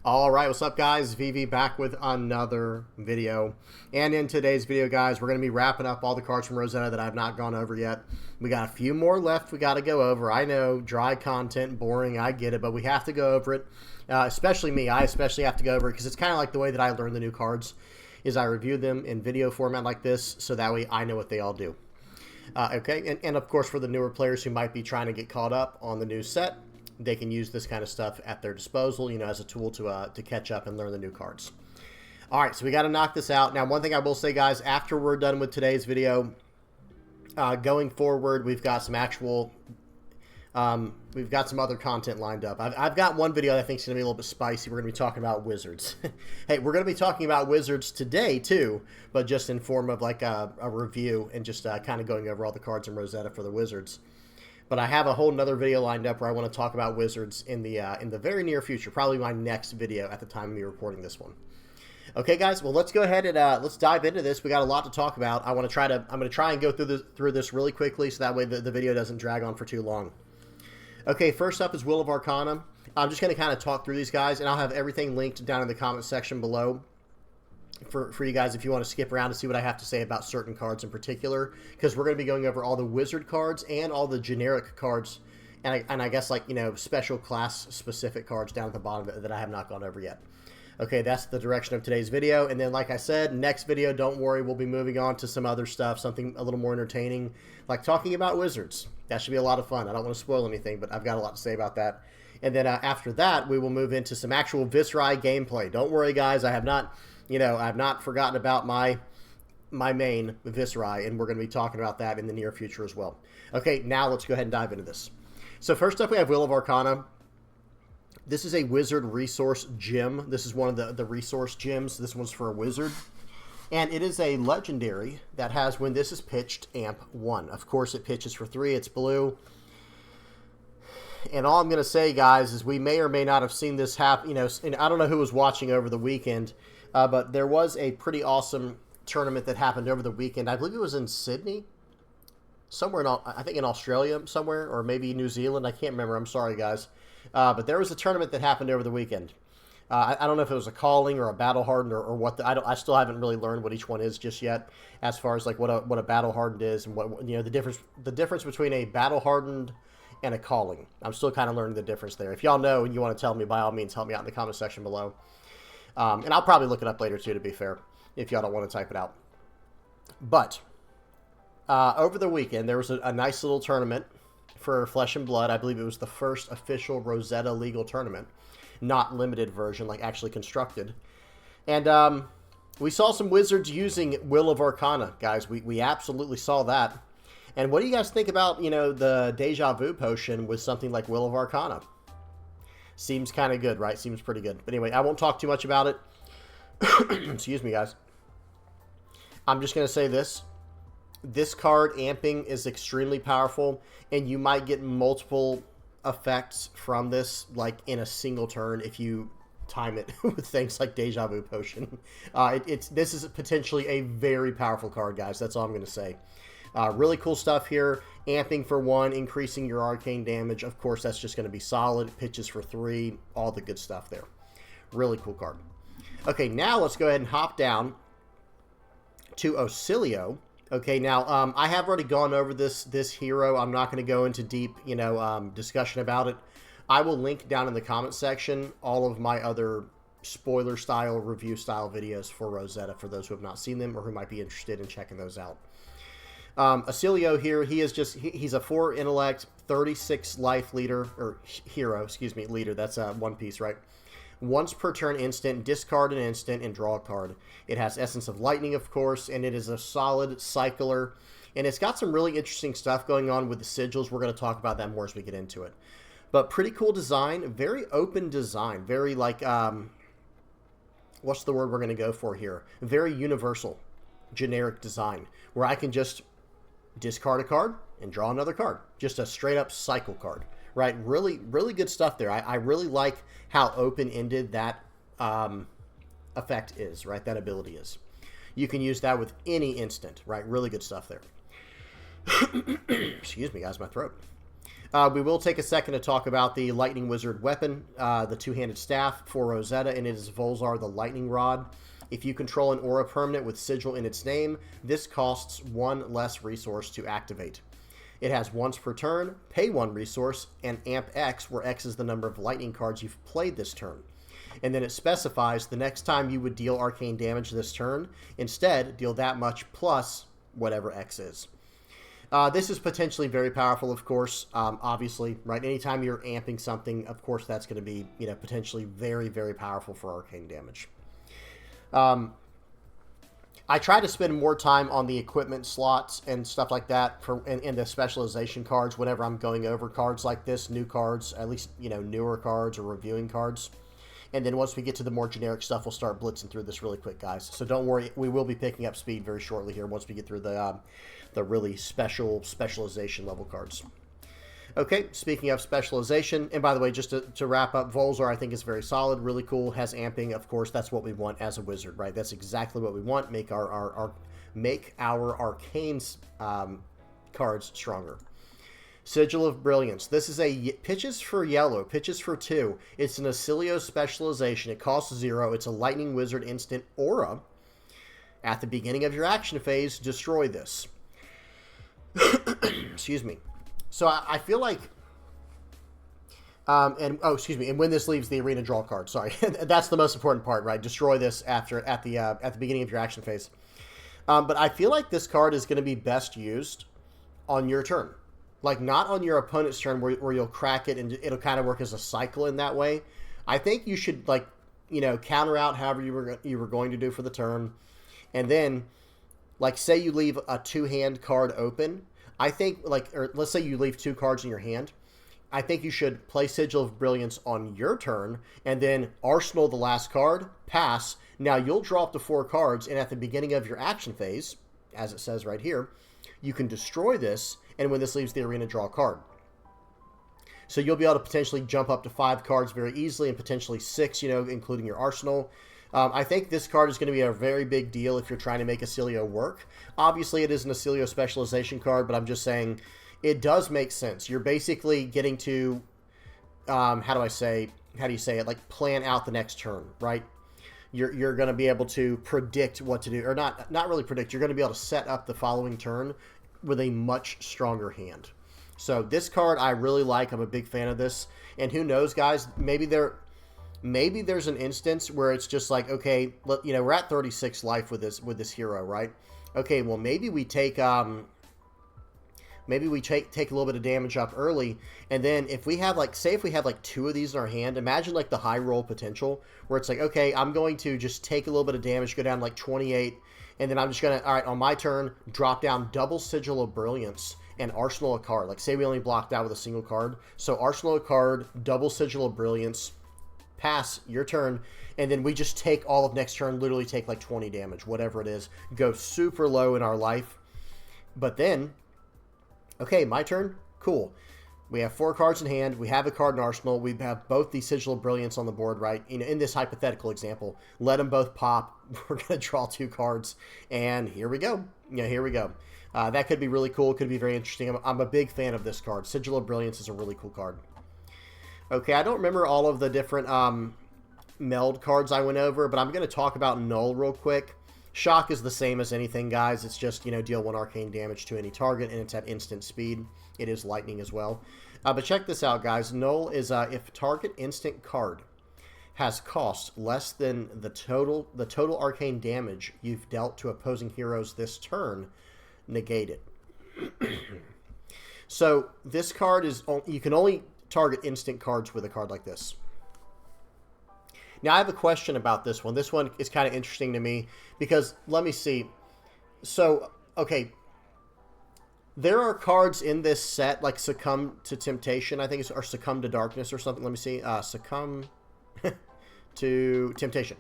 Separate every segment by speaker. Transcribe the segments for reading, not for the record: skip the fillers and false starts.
Speaker 1: All right, what's up, guys? VV back with another video. And in today's video, guys, we're going to be wrapping up all the cards from Rosetta that I've not gone over yet. We got a few more left we got to go over. I know, dry content, boring, I get it, but we have to go over it. Especially me. I especially have to go over it because it's kind of like the way that I learn the new cards is I review them in video format like this, so that way I know what they all do. Okay, and of course, for the newer players who might be trying to get caught up on the new set, they can use this kind of stuff at their disposal, you know, as a tool to catch up and learn the new cards. All right, so we got to knock this out. Now, one thing I will say, guys, after we're done with today's video, going forward, we've got some actual, we've got some other content lined up. I've got one video that I think is going to be a little bit spicy. We're going to be talking about wizards. Hey, we're going to be talking about wizards today, too, but just in form of like a review and just kind of going over all the cards in Rosetta for the wizards. But I have a whole nother video lined up where I want to talk about wizards in the very near future, probably my next video at the time of me recording this one. Okay, guys, well, let's go ahead and let's dive into this. We got a lot to talk about. I'm going to try and go through this really quickly so that way the video doesn't drag on for too long. Okay, first up is Will of Arcana. I'm just going to kind of talk through these guys, and I'll have everything linked down in the comment section below for you guys if you want to skip around to see what I have to say about certain cards in particular, because we're going to be going over all the wizard cards and all the generic cards, and I guess, like, you know, special class specific cards down at the bottom that I have not gone over yet. Okay, that's the direction of today's video, and then, like I said, next video, don't worry, we'll be moving on to some other stuff, something a little more entertaining, like talking about wizards. That should be a lot of fun. I don't want to spoil anything, but I've got a lot to say about that. And then after that, we will move into some actual Viserai gameplay. Don't worry, guys, I have not forgotten about my main Viserai, and we're going to be talking about that in the near future as well. Okay, now let's go ahead and dive into this. So first up, we have Will of Arcana. This is a wizard resource gem. This is one of the resource gems. This one's for a wizard. And it is a legendary that has, when this is pitched, amp 1. Of course, it pitches for 3. It's blue. And all I'm going to say, guys, is we may or may not have seen this happen. You know, and I don't know who was watching over the weekend, but there was a pretty awesome tournament that happened over the weekend. I believe it was in Sydney, somewhere in, I think in Australia somewhere, or maybe New Zealand. I can't remember. I'm sorry, guys. But there was a tournament that happened over the weekend. I don't know if it was a calling or a battle hardened or what. I still haven't really learned what each one is just yet, as far as like what a battle hardened is and what, you know, the difference between a battle hardened and a calling. I'm still kind of learning the difference there. If y'all know and you want to tell me, by all means, help me out in the comment section below. And I'll probably look it up later too, to be fair, if y'all don't want to type it out. But over the weekend, there was a nice little tournament for Flesh and Blood. I believe it was the first official Rosetta legal tournament, not limited version, like actually constructed. And we saw some wizards using Will of Arcana, guys. We absolutely saw that. And what do you guys think about, you know, the Deja Vu potion with something like Will of Arcana? Seems kind of good, right? Seems pretty good. But anyway, I won't talk too much about it. Excuse me, guys. I'm just going to say this. This card, amping, is extremely powerful, and you might get multiple effects from this, like in a single turn, if you time it with things like Deja Vu potion. This is potentially a very powerful card, guys. That's all I'm going to say. Really cool stuff here. Amping for 1, increasing your arcane damage. Of course, that's just going to be solid. Pitches for 3, all the good stuff there. Really cool card. Okay, now let's go ahead and hop down to Oscilio. Okay, now I have already gone over this hero. I'm not going to go into deep, you know, discussion about it. I will link down in the comment section all of my other spoiler style, review style videos for Rosetta for those who have not seen them or who might be interested in checking those out. Oscilio here, he's a 4 intellect, 36 life leader, or hero, excuse me, leader. That's one piece, right? Once per turn instant, discard an instant, and draw a card. It has Essence of Lightning, of course, and it is a solid cycler. And it's got some really interesting stuff going on with the sigils. We're going to talk about that more as we get into it. But pretty cool design, very open design, very like, what's the word we're going to go for here? Very universal, generic design, where I can just discard a card and draw another card. Just a straight up cycle card. Right, really, really good stuff there. I really like how open-ended that effect is, right? That ability is. You can use that with any instant, right? Really good stuff there. Excuse me, guys, my throat. We will take a second to talk about the Lightning Wizard weapon, the two-handed staff for Rosetta, and it is Volzar the Lightning Rod. If you control an aura permanent with Sigil in its name, this costs 1 less resource to activate. It has once per turn, pay 1 resource, and Amp X, where X is the number of lightning cards you've played this turn. And then it specifies the next time you would deal arcane damage this turn, instead deal that much plus whatever X is. This is potentially very powerful, of course, obviously, right? Anytime you're amping something, of course, that's going to be, potentially very, very powerful for arcane damage. I try to spend more time on the equipment slots and stuff like that and the specialization cards whenever I'm going over cards like this, new cards, at least, newer cards or reviewing cards. And then once we get to the more generic stuff, we'll start blitzing through this really quick, guys. So don't worry, we will be picking up speed very shortly here once we get through the really specialization level cards. Okay, speaking of specialization, and by the way, just to wrap up, Volzar I think is very solid, really cool, has amping. Of course, that's what we want as a wizard, right? That's exactly what we want. Make our arcane cards stronger. Sigil of Brilliance. This is a pitches for yellow, pitches for 2. It's an Oscilio specialization. It costs 0. It's a Lightning Wizard instant aura. At the beginning of your action phase, destroy this. Excuse me. So I feel like, and when this leaves the arena, draw card. Sorry, that's the most important part, right? Destroy this at the beginning of your action phase. But I feel like this card is going to be best used on your turn. Like, not on your opponent's turn where you'll crack it and it'll kind of work as a cycle in that way. I think you should, counter out however you were going to do for the turn. And then, say you leave a 2-hand card open. I think, or let's say you leave 2 cards in your hand. I think you should play Sigil of Brilliance on your turn and then arsenal the last card, pass. Now, you'll draw up to 4 cards, and at the beginning of your action phase, as it says right here, you can destroy this, and when this leaves the arena, draw a card. So you'll be able to potentially jump up to 5 cards very easily, and potentially 6, including your arsenal. I think this card is going to be a very big deal if you're trying to make Oscilio work. Obviously, it is an Oscilio specialization card, but I'm just saying it does make sense. You're basically getting to, how do you say it? Plan out the next turn, right? You're going to be able to predict what to do, or not really predict. You're going to be able to set up the following turn with a much stronger hand. So this card I really like. I'm a big fan of this. And who knows, guys? Maybe there's an instance where it's just like, okay, we're at 36 life with this hero, right? Okay, well maybe we take a little bit of damage up early, and then if we have if we have 2 of these in our hand, imagine the high roll potential where it's like, okay, I'm going to just take a little bit of damage, go down 28, and then I'm just gonna, all right, on my turn, drop down double Sigil of Brilliance and arsenal a card. Say we only blocked out with a single card, so arsenal a card, double Sigil of Brilliance, pass your turn, and then we just take all of next turn, literally take 20 damage, whatever it is, go super low in our life. But then, okay, my turn, cool. We have 4 cards in hand. We have a card in arsenal. We have both the Sigil of Brilliance on the board, right? In this hypothetical example, let them both pop. We're going to draw 2 cards, and here we go. Here we go. That could be really cool. It could be very interesting. I'm a big fan of this card. Sigil of Brilliance is a really cool card. Okay, I don't remember all of the different meld cards I went over, but I'm going to talk about Null real quick. Shock is the same as anything, guys. It's just, deal 1 arcane damage to any target, and it's at instant speed. It is lightning as well. But check this out, guys. Null is if target instant card has cost less than the total arcane damage you've dealt to opposing heroes this turn, negate it. So this card is, you can only target instant cards with a card like this. Now, I have a question about this one. This one is kind of interesting to me because, let me see. So, okay, there are cards in this set like Succumb to Temptation, I think it's, or Succumb to Darkness or something. Let me see. Succumb to Temptation.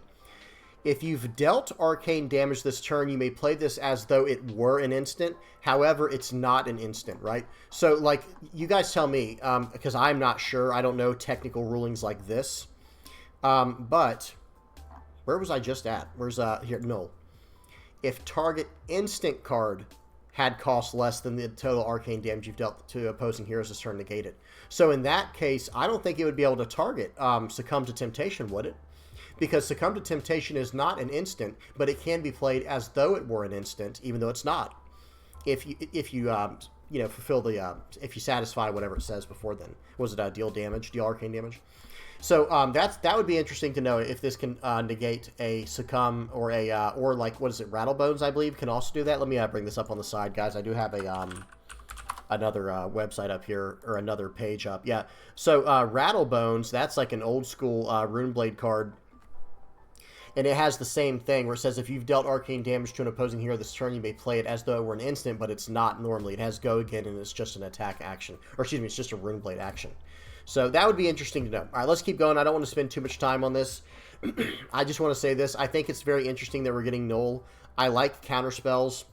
Speaker 1: If you've dealt arcane damage this turn, you may play this as though it were an instant. However, it's not an instant, right? So, you guys tell me, because I'm not sure. I don't know technical rulings like this. But where was I just at? Where's here? Null. If target instant card had cost less than the total arcane damage you've dealt to opposing heroes this turn negated. So in that case, I don't think it would be able to target Succumb to Temptation, would it? Because Succumb to Temptation is not an instant, but it can be played as though it were an instant, even though it's not. If you you know, fulfill the if you satisfy whatever it says before then. Was it deal damage, deal arcane damage? So that would be interesting to know if this can negate a Succumb or a or like, what is it, Rattlebones, I believe, can also do that. Let me bring this up on the side, guys. I do have a another website up here, or another page up. Yeah. So Rattlebones, that's like an old school Runeblade card. And it has the same thing where it says if you've dealt arcane damage to an opposing hero this turn, you may play it as though it were an instant, but it's not normally. It has go again, and it's just an attack action. Or excuse me, it's just a Runeblade action. So that would be interesting to know. All right, let's keep going. I don't want to spend too much time on this. I just want to say this. I think it's very interesting that we're getting Null. I like counter spells.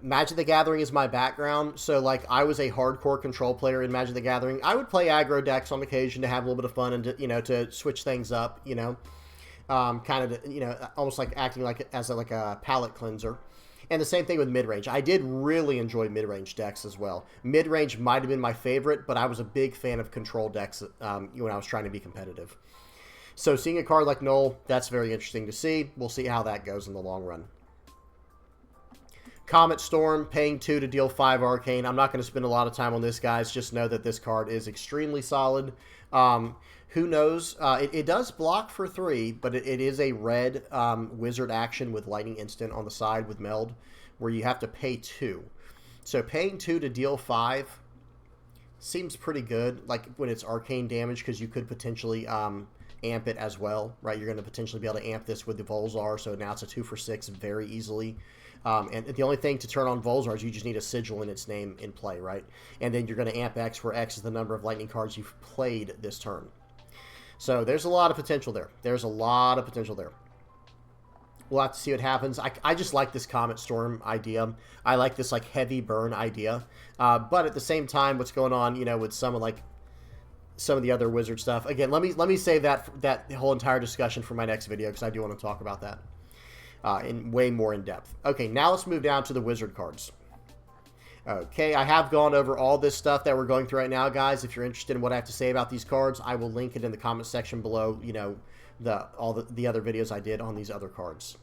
Speaker 1: Magic the Gathering is my background, so like I was a hardcore control player in Magic the Gathering. I would play aggro decks on occasion to have a little bit of fun and to, you know, to switch things up, you know, kind of, you know, almost like acting like as like a palate cleanser. And the same thing with mid-range. I did really enjoy mid-range decks as well. Mid-range might have been my favorite, but I was a big fan of control decks when I was trying to be competitive. So seeing a card like Null, that's very interesting to see. We'll see how that goes in the long run. Comet Storm, paying 2 to deal 5 arcane. I'm not going to spend a lot of time on this, guys. Just know that this card is extremely solid. Who knows? It does block for 3, but it is a red wizard action with lightning instant on the side with meld, where you have to pay 2. So paying 2 to deal 5 seems pretty good, like when it's arcane damage, because you could potentially amp it as well, right? You're going to potentially be able to amp this with the Volzar, so now it's a 2 for 6 very easily. And the only thing to turn on Volzar is you just need a sigil in its name in play, right? And then you're going to amp X, where X is the number of lightning cards you've played this turn. So there's a lot of potential there. There's a lot of potential there. We'll have to see what happens. I just like this Comet Storm idea. I like this like heavy burn idea. But at the same time, what's going on, you know, with some of the other wizard stuff. Again, let me save that whole entire discussion for my next video, because I do want to talk about that in way more in depth. Okay, now let's move down to the wizard cards. Okay, I have gone over all this stuff that we're going through right now, guys. If you're interested in what I have to say about these cards, I will link it in the comment section below, you know, all the other videos I did on these other cards.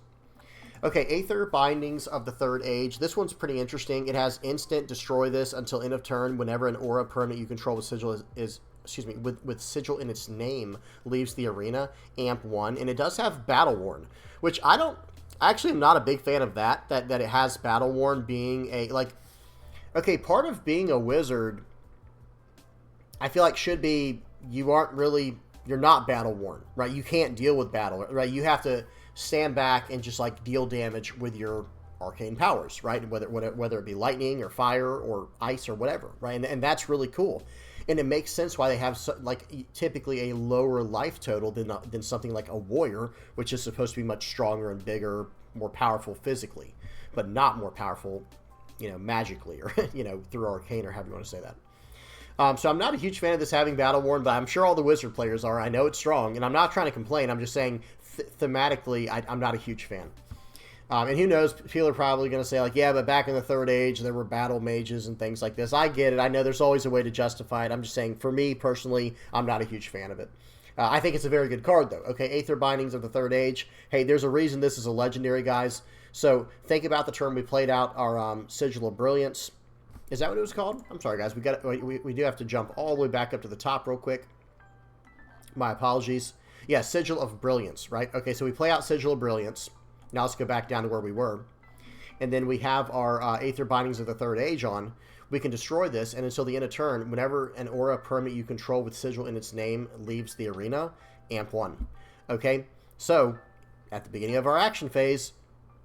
Speaker 1: Okay, Aether Bindings of the Third Age. This one's pretty interesting. It has instant destroy this until end of turn whenever an aura permanent you control with sigil with sigil in its name leaves the arena, amp 1. And it does have Battle Worn, which I actually am not a big fan of that it has Battle Worn being a, like, okay, part of being a wizard, I feel like should be, you're not battle worn, right? You can't deal with battle, right? You have to stand back and just like deal damage with your arcane powers, right? Whether it be lightning or fire or ice or whatever, right? And that's really cool. And it makes sense why they have typically a lower life total than something like a warrior, which is supposed to be much stronger and bigger, more powerful physically, but not more powerful, you know, magically, or, you know, through arcane, or however you want to say that. So I'm not a huge fan of this having Battle Worn, but I'm sure all the wizard players are. I know it's strong, and I'm not trying to complain. I'm just saying thematically, I'm not a huge fan. And who knows, people are probably going to say, like, yeah, but back in the Third Age, there were battle mages and things like this. I get it. I know there's always a way to justify it. I'm just saying, for me, personally, I'm not a huge fan of it. I think it's a very good card, though. Okay, Aether Bindings of the Third Age. Hey, there's a reason this is a legendary, guys. So think about the term we played out, our Sigil of Brilliance. Is that what it was called? I'm sorry, guys. We do have to jump all the way back up to the top real quick. My apologies. Yeah, Sigil of Brilliance, right? Okay, so we play out Sigil of Brilliance. Now let's go back down to where we were. And then we have our Aether Bindings of the Third Age on. We can destroy this, and until the end of turn, whenever an aura permanent you control with Sigil in its name leaves the arena, amp 1. Okay, so at the beginning of our action phase,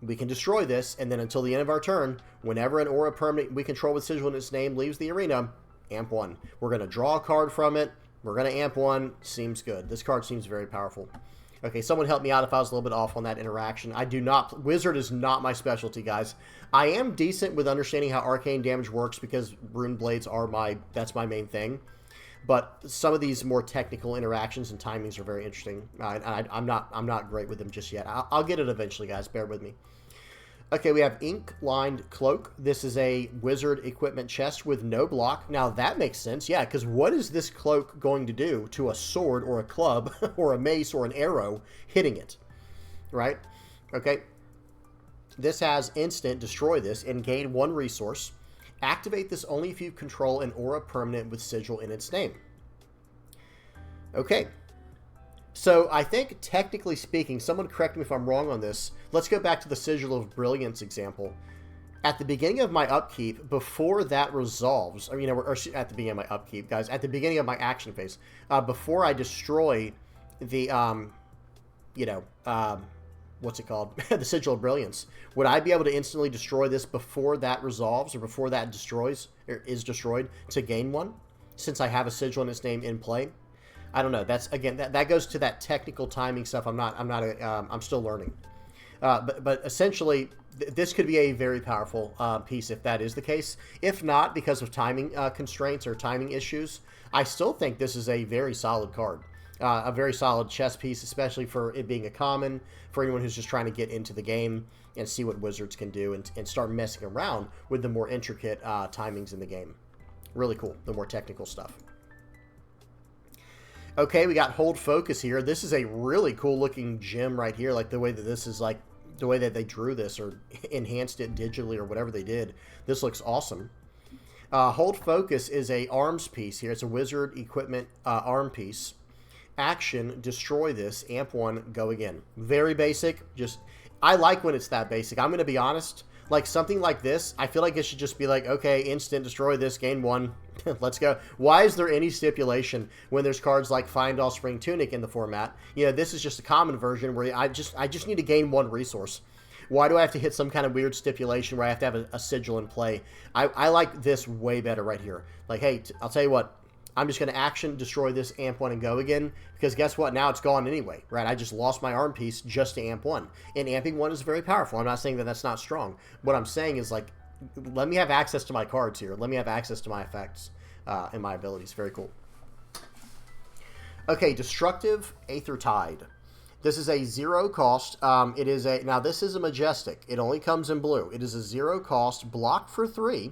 Speaker 1: we can destroy this, and then until the end of our turn, whenever an aura permanent we control with Sigil in its name leaves the arena, amp 1. We're going to draw a card from it. We're going to amp 1. Seems good. This card seems very powerful. Okay, someone help me out if I was a little bit off on that interaction. Wizard is not my specialty, guys. I am decent with understanding how arcane damage works because rune blades are that's my main thing. But some of these more technical interactions and timings are very interesting. I'm not great with them just yet. I'll get it eventually, guys. Bear with me. Okay, we have ink-lined cloak. This is a wizard equipment chest with no block. Now, that makes sense, yeah, because what is this cloak going to do to a sword or a club or a mace or an arrow hitting it, right? Okay, this has instant destroy this and gain 1 resource. Activate this only if you control an aura permanent with sigil in its name. Okay. So I think, technically speaking, someone correct me if I'm wrong on this. Let's go back to the Sigil of Brilliance example. At the beginning of my upkeep, before that resolves, or, or at the beginning of my upkeep, guys, at the beginning of my action phase, before I destroy the, what's it called? The Sigil of Brilliance, would I be able to instantly destroy this before that resolves, or before that destroys, or is destroyed, to gain 1, since I have a sigil in its name in play? I don't know. That's, again, that goes to that technical timing stuff. I'm still learning. But essentially, this could be a very powerful piece if that is the case. If not, because of timing constraints or timing issues, I still think this is a very solid card. A very solid chess piece, especially for it being a common, for anyone who's just trying to get into the game and see what wizards can do and start messing around with the more intricate timings in the game. Really cool, the more technical stuff. Okay, we got Hold Focus here. This is a really cool looking gem right here. Like the way that this is, like the way that they drew this or enhanced it digitally or whatever they did. This looks awesome. Hold Focus is a arms piece here. It's a wizard equipment arm piece. Action, destroy this. Amp 1, go again. Very basic. Just, I like when it's that basic. I'm going to be honest. Like something like this, I feel like it should just be like, okay, instant destroy this, gain 1. Let's go. Why is there any stipulation when there's cards like Find All Spring Tunic in the format? This is just a common version where I just need to gain 1 resource. Why do I have to hit some kind of weird stipulation where I have to have a sigil in play? I like this way better right here. Like, hey, I'll tell you what. I'm just going to action, destroy this, amp 1, and go again. Because guess what? Now it's gone anyway, right? I just lost my arm piece just to amp 1. And amping 1 is very powerful. I'm not saying that that's not strong. What I'm saying is, like, let me have access to my cards here. Let me have access to my effects and my abilities. Very cool. Okay, Destructive Aether Tide. This is a 0 cost. It is a, now this is a Majestic. It only comes in blue. It is a 0 cost, block for 3.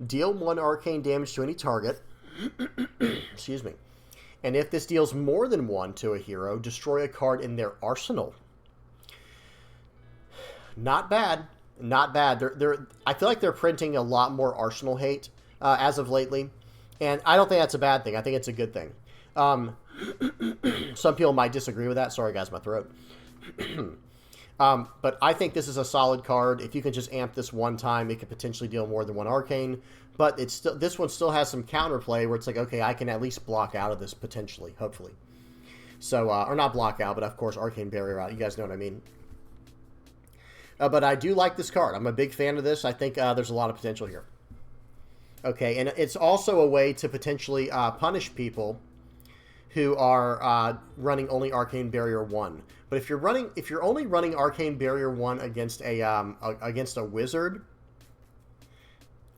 Speaker 1: Deal 1 arcane damage to any target. Excuse me. And if this deals more than 1 to a hero, destroy a card in their arsenal. Not bad. Not bad. I feel like they're printing a lot more arsenal hate as of lately. And I don't think that's a bad thing. I think it's a good thing. Some people might disagree with that. Sorry, guys, my throat. But I think this is a solid card. If you can just amp this 1 time, it could potentially deal more than 1 arcane. But it's still, this one still has some counterplay where it's like, okay, I can at least block out of this potentially, hopefully. So, or not block out, but of course, arcane barrier out. You guys know what I mean. But I do like this card. I'm a big fan of this. I think there's a lot of potential here. Okay, and it's also a way to potentially punish people who are running only Arcane Barrier 1. But if you're only running Arcane Barrier 1 against a wizard,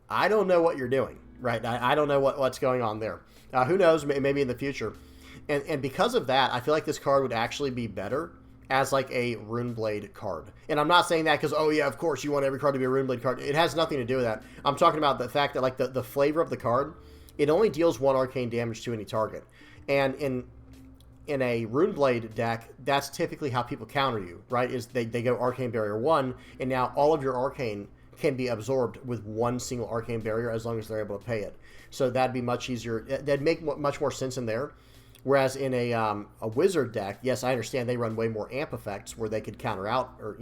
Speaker 1: I don't know what you're doing, right? I don't know what's going on there. Who knows? Maybe in the future. And because of that, I feel like this card would actually be better as like a Runeblade card. And I'm not saying that because, oh yeah, of course you want every card to be a Runeblade card. It has nothing to do with that. I'm talking about the fact that like the flavor of the card, it only deals 1 arcane damage to any target. And in a Runeblade deck, that's typically how people counter you, right? Is they go Arcane Barrier 1, and now all of your Arcane can be absorbed with 1 single Arcane Barrier as long as they're able to pay it. So that'd be much easier. That'd make much more sense in there. Whereas in a Wizard deck, yes, I understand they run way more amp effects where they could counter out, or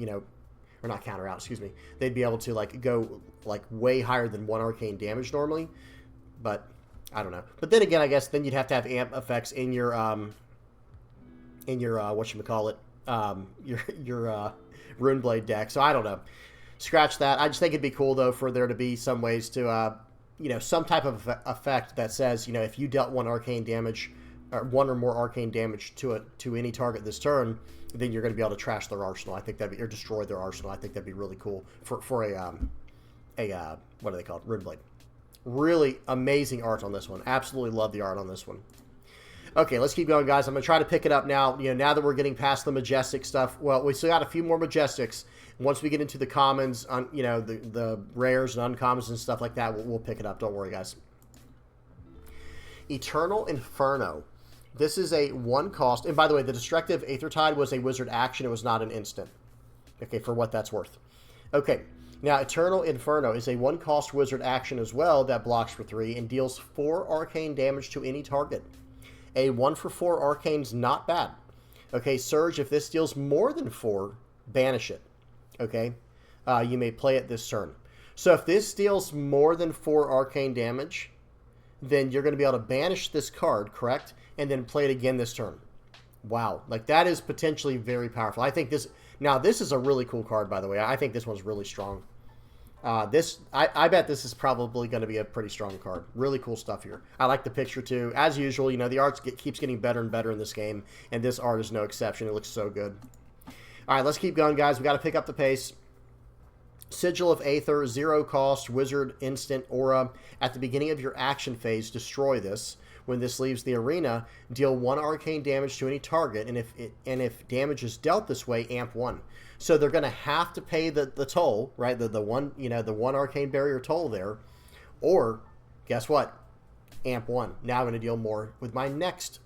Speaker 1: not counter out, excuse me. They'd be able to like go like way higher than 1 arcane damage normally, but I don't know. But then again, I guess then you'd have to have amp effects in your whatchamacallit, your Runeblade deck. So I don't know. Scratch that. I just think it'd be cool though for there to be some ways to some type of effect that says, if you dealt 1 arcane damage or 1 or more arcane damage to any target this turn, then you're going to be able to trash their arsenal. I think that'd be, or destroy their arsenal. I think that'd be really cool for a what are they called? Runeblade. Really amazing art on this one. Absolutely love the art on this one. Okay, let's keep going, guys. I'm going to try to pick it up now. Now that we're getting past the Majestic stuff. Well, we still got a few more Majestics. Once we get into the commons, the rares and uncommons and stuff like that, we'll pick it up. Don't worry, guys. Eternal Inferno. This is a 1-cost. And by the way, the Destructive Aethertide was a wizard action. It was not an instant. Okay, for what that's worth. Okay, now Eternal Inferno is a 1-cost wizard action as well that blocks for 3 and deals 4 arcane damage to any target. A 1-for-4 arcane's not bad. Okay, Surge, if this deals more than 4, banish it. Okay, you may play it this turn. So if this deals more than 4 arcane damage, then you're going to be able to banish this card, correct? And then play it again this turn. Wow, like that is potentially very powerful. I think this, now this is a really cool card, by the way. I think this one's really strong. I bet this is probably going to be a pretty strong card. Really cool stuff here. I like the picture too. As usual, the art keeps getting better and better in this game, and this art is no exception. It looks so good. All right, let's keep going, guys. We got to pick up the pace. Sigil of Aether, 0-cost, wizard, instant, aura. At the beginning of your action phase, destroy this. When this leaves the arena, deal 1 arcane damage to any target, and if damage is dealt this way, amp 1. So they're going to have to pay the toll, right? The one arcane barrier toll there, or guess what? Amp 1. Now I'm going to deal more with my next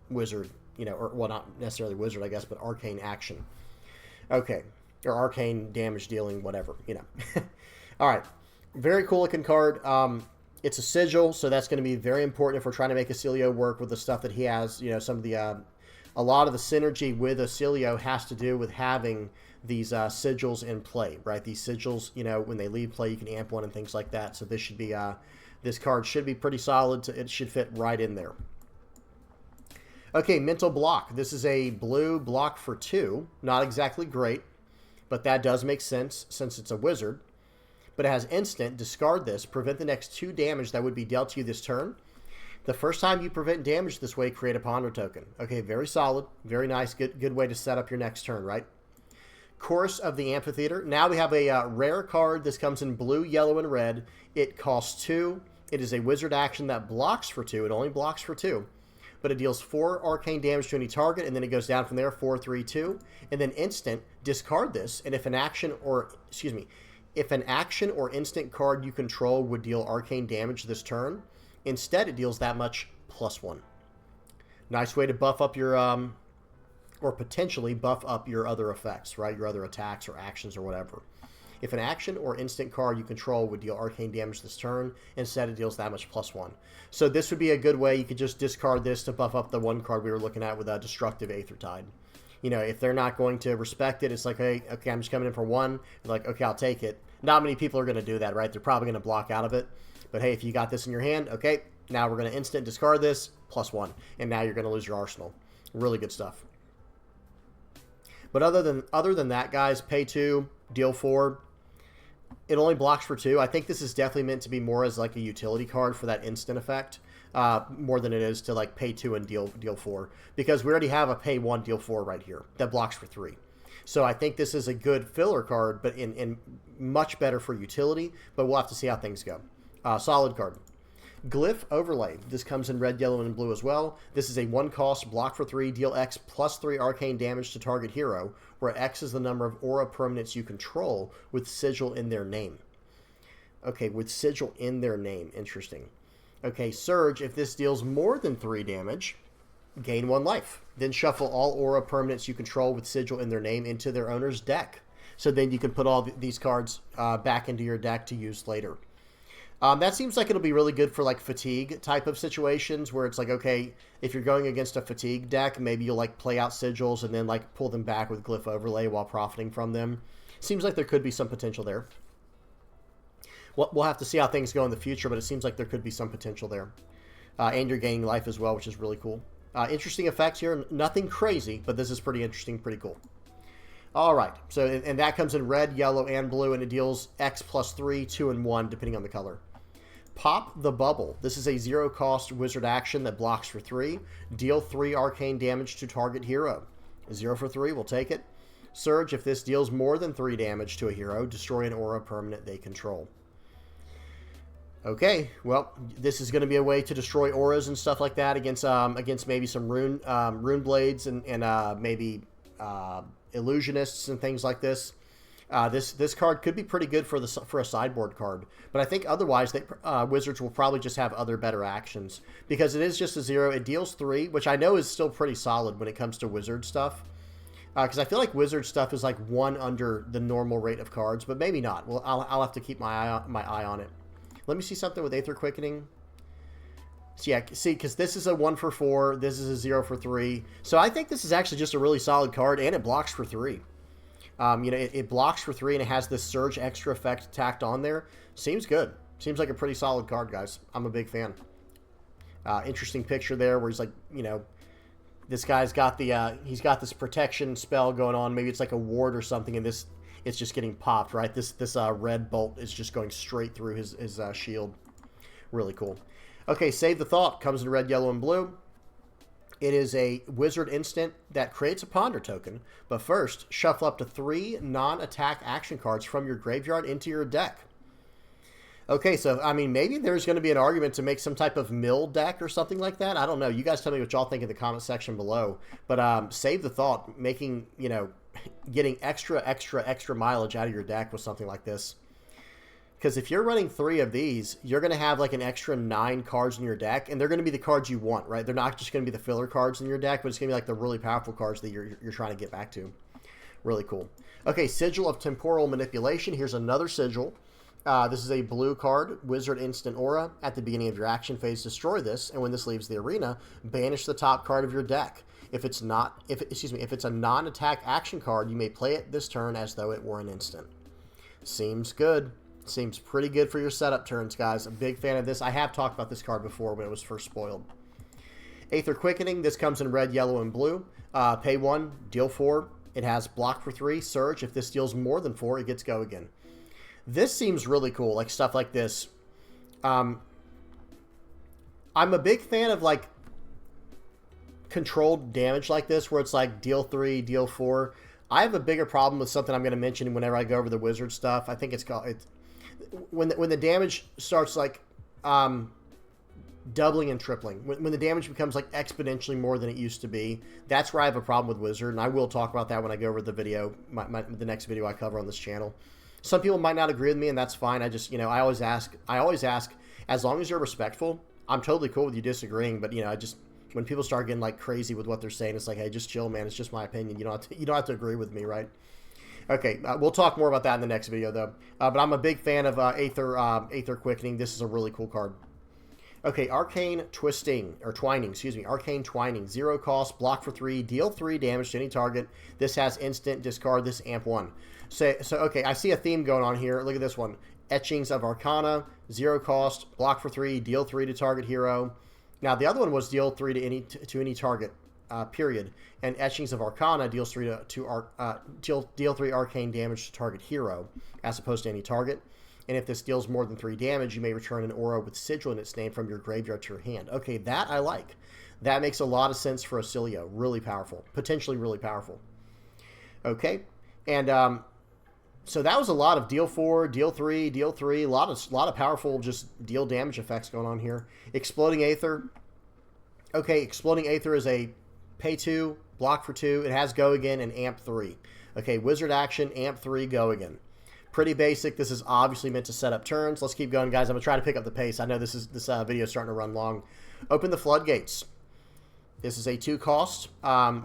Speaker 1: wizard, or well, not necessarily wizard, I guess, but arcane action. Okay, or arcane damage dealing, whatever, All right, very cool looking card. It's a sigil, so that's going to be very important if we're trying to make Oscilio work with the stuff that he has. Some of the, a lot of the synergy with Oscilio has to do with having these sigils in play, right? These sigils, when they leave play, you can amp 1 and things like that. So this should be, this card should be pretty solid. It should fit right in there. Okay, Mental Block. This is a blue block for 2. Not exactly great, but that does make sense since it's a wizard. But it has instant, discard this, prevent the next 2 damage that would be dealt to you this turn. The first time you prevent damage this way, create a ponder token. Okay, very solid, very nice, good way to set up your next turn, right? Chorus of the Amphitheater. Now we have a rare card. This comes in blue, yellow, and red. It costs 2. It is a wizard action that blocks for 2. It only blocks for 2. But it deals 4 arcane damage to any target, and then it goes down from there, 4, 3, 2. And then instant, discard this, and if an action or instant card you control would deal arcane damage this turn, instead it deals that much +1. Nice way to buff up your, or potentially buff up your other effects, right? Your other attacks or actions or whatever. If an action or instant card you control would deal arcane damage this turn, instead it deals that much +1. So this would be a good way. You could just discard this to buff up the one card we were looking at with a Destructive Aethertide. If they're not going to respect it, it's like, hey, okay, I'm just coming in for 1. They're like, okay, I'll take it. Not many people are going to do that, right? They're probably going to block out of it. But hey, if you got this in your hand, okay, now we're going to instant discard this, +1. And now you're going to lose your arsenal. Really good stuff. But other than that, guys, pay 2, deal 4. It only blocks for 2. I think this is definitely meant to be more as like a utility card for that instant effect, more than it is to like pay 2 and deal 4. Because we already have a pay 1, deal 4 right here that blocks for 3. So I think this is a good filler card, but in much better for utility. But we'll have to see how things go. Solid card. Glyph Overlay. This comes in red, yellow, and blue as well. This is a 1-cost, block for 3, deal X +3 arcane damage to target hero, where X is the number of aura permanents you control with sigil in their name. Okay, with sigil in their name. Interesting. Okay, Surge. If this deals more than 3 damage, gain 1 life. Then shuffle all aura permanents you control with sigil in their name into their owner's deck. So then you can put all these cards back into your deck to use later. That seems like it'll be really good for like fatigue type of situations where it's like, okay, if you're going against a fatigue deck, maybe you'll like play out sigils and then like pull them back with Glyph Overlay while profiting from them. Seems like there could be some potential there. We'll have to see how things go in the future, but it seems like there could be some potential there. And you're gaining life as well, which is really cool. Interesting effects here. Nothing crazy, but this is pretty interesting, pretty cool. All right, so and that comes in red, yellow, and blue, and it deals X +3, 2, and 1, depending on the color. Pop the Bubble. This is a 0-cost wizard action that blocks for 3. Deal 3 arcane damage to target hero. 0 for 3, we'll take it. Surge. If this deals more than 3 damage to a hero, destroy an aura permanent they control. Okay, well, this is going to be a way to destroy auras and stuff like that against maybe some rune blades and maybe illusionists and things like this. This card could be pretty good for a sideboard card, but I think otherwise Wizards will probably just have other better actions because it is just a 0. It deals 3, which I know is still pretty solid when it comes to Wizard stuff. Because I feel like Wizard stuff is like 1 under the normal rate of cards, but maybe not. Well, I'll have to keep my eye on it. Let me see something with Aether Quickening. So yeah, see, because this is a 1 for 4, this is a 0 for 3. So I think this is actually just a really solid card, and it blocks for 3. It blocks for 3, and it has this Surge extra effect tacked on there. Seems good. Seems like a pretty solid card, guys. I'm a big fan. Interesting picture there where he's like, this guy's got he's got this protection spell going on. Maybe it's like a ward or something, and it's just getting popped, right? This red bolt is just going straight through his shield. Really cool. Okay, Save the Thought comes in red, yellow, and blue. It is a wizard instant that creates a ponder token, but first, shuffle up to 3 non-attack action cards from your graveyard into your deck. Okay, so, I mean, maybe there's going to be an argument to make some type of mill deck or something like that. I don't know. You guys tell me what y'all think in the comment section below. But Save the Thought, making, getting extra mileage out of your deck with something like this. Because if you're running 3 of these, you're going to have like an extra 9 cards in your deck, and they're going to be the cards you want, right? They're not just going to be the filler cards in your deck, but it's going to be like the really powerful cards that you're trying to get back to. Really cool. Okay, Sigil of Temporal Manipulation. Here's another Sigil. This is a blue card, Wizard Instant Aura. At the beginning of your action phase, destroy this, and when this leaves the arena, banish the top card of your deck. If it's a non-attack action card, you may play it this turn as though it were an instant. Seems good. Seems pretty good for your setup turns, guys. A big fan of this. I have talked about this card before when it was first spoiled. Aether Quickening. This comes in red, yellow, and blue. Pay 1, deal 4. It has block for 3, Surge. If this deals more than 4, it gets Go Again. This seems really cool, like stuff like this. I'm a big fan of like controlled damage like this, where it's like deal 3, deal 4. I have a bigger problem with something I'm going to mention whenever I go over the wizard stuff. I think it's called when the damage starts like doubling and tripling. When the damage becomes like exponentially more than it used to be, that's where I have a problem with wizard, and I will talk about that when I go over the video, the next video I cover on this channel. Some people might not agree with me, and that's fine. I just, I always ask, as long as you're respectful, I'm totally cool with you disagreeing, but, when people start getting, like, crazy with what they're saying, it's like, hey, just chill, man. It's just my opinion. You don't have to agree with me, right? Okay, we'll talk more about that in the next video, though. But I'm a big fan of Aether Quickening. This is a really cool card. Okay, Arcane Twining, Arcane Twining. 0 cost, block for 3, deal 3 damage to any target. This has instant, discard this, amp 1. So okay, I see a theme going on here. Look at this one. Etchings of Arcana, 0 cost, block for 3, deal 3 to target hero. Now, the other one was deal 3 to any target, period. And Etchings of Arcana deals 3 deal 3 arcane damage to target hero, as opposed to any target. And if this deals more than 3 damage, you may return an aura with Sigil in its name from your graveyard to your hand. Okay, that I like. That makes a lot of sense for Oscilio. Really powerful. Potentially really powerful. Okay, and so that was a lot of deal 4, deal 3, deal 3. A lot of powerful just deal damage effects going on here. Exploding Aether. Okay, Exploding Aether is a pay 2, block for 2. It has Go Again and amp 3. Okay, wizard action, amp 3, Go Again. Pretty basic. This is obviously meant to set up turns. Let's keep going, guys. I'm going to try to pick up the pace. I know this video is starting to run long. Open the Floodgates. This is a 2 cost.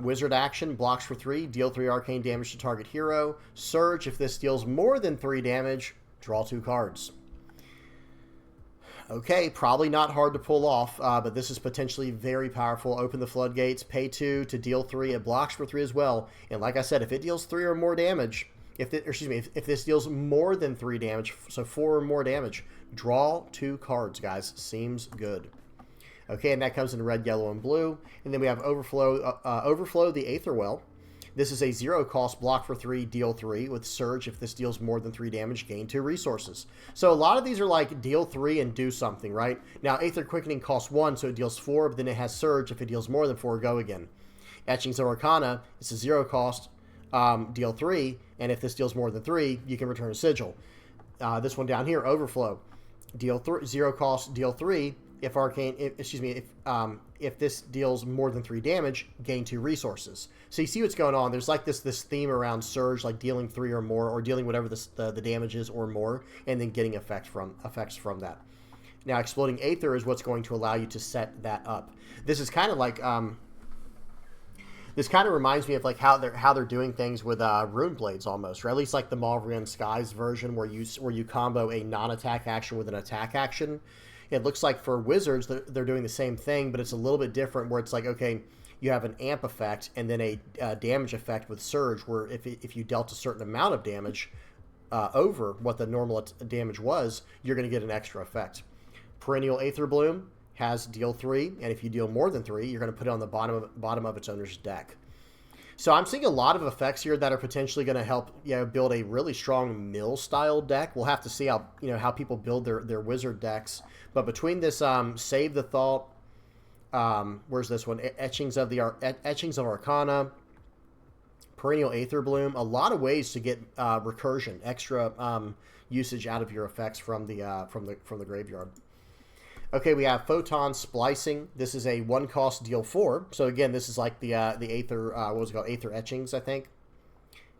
Speaker 1: Wizard action, blocks for 3, deal 3 arcane damage to target hero. Surge, if this deals more than 3 damage, draw 2 cards. Okay, probably not hard to pull off, but this is potentially very powerful. Open the Floodgates, pay 2 to deal 3. It blocks for 3 as well. And like I said, if it deals 3 or more damage, if this deals more than 3 damage, so 4 or more damage, draw 2 cards, guys. Seems good. Okay, and that comes in red, yellow, and blue. And then we have Overflow the Aetherwell. This is a 0 cost, block for 3, deal 3 with Surge. If this deals more than 3 damage, gain 2 resources. So a lot of these are like deal 3 and do something, right? Now, Aether Quickening costs 1, so it deals 4, but then it has Surge. If it deals more than 4, Go Again. Etchings of Arcana, it's a 0 cost, deal 3, and if this deals more than 3, you can return a Sigil. This one down here, Overflow. zero cost, deal 3. If arcane, if this deals more than 3 damage, gain 2 resources. So you see what's going on. There's like this theme around Surge, like dealing 3 or more, or dealing whatever the damage is or more, and then getting effects from that. Now, Exploding Aether is what's going to allow you to set that up. This is kind of like this kind of reminds me of like how they're doing things with Rune Blades almost, or at least like the Malvern Skies version where you combo a non-attack action with an attack action. It looks like for Wizards they're doing the same thing, but it's a little bit different where it's like, okay, you have an amp effect and then a damage effect with Surge, where if you dealt a certain amount of damage over what the normal damage was, you're going to get an extra effect. Perennial Aether Bloom has deal 3, and if you deal more than 3, you're going to put it on the bottom of its owner's deck. So I'm seeing a lot of effects here that are potentially going to help build a really strong mill style deck. We'll have to see how people build their wizard decks. But between this Save the Thought, where's this one? Etchings of Arcana, Perennial Aether Bloom, a lot of ways to get recursion, extra usage out of your effects from the graveyard. Okay, we have Photon Splicing. This is a 1-cost deal 4. So again, this is like the Aether, what was it called? Aether Etchings, I think.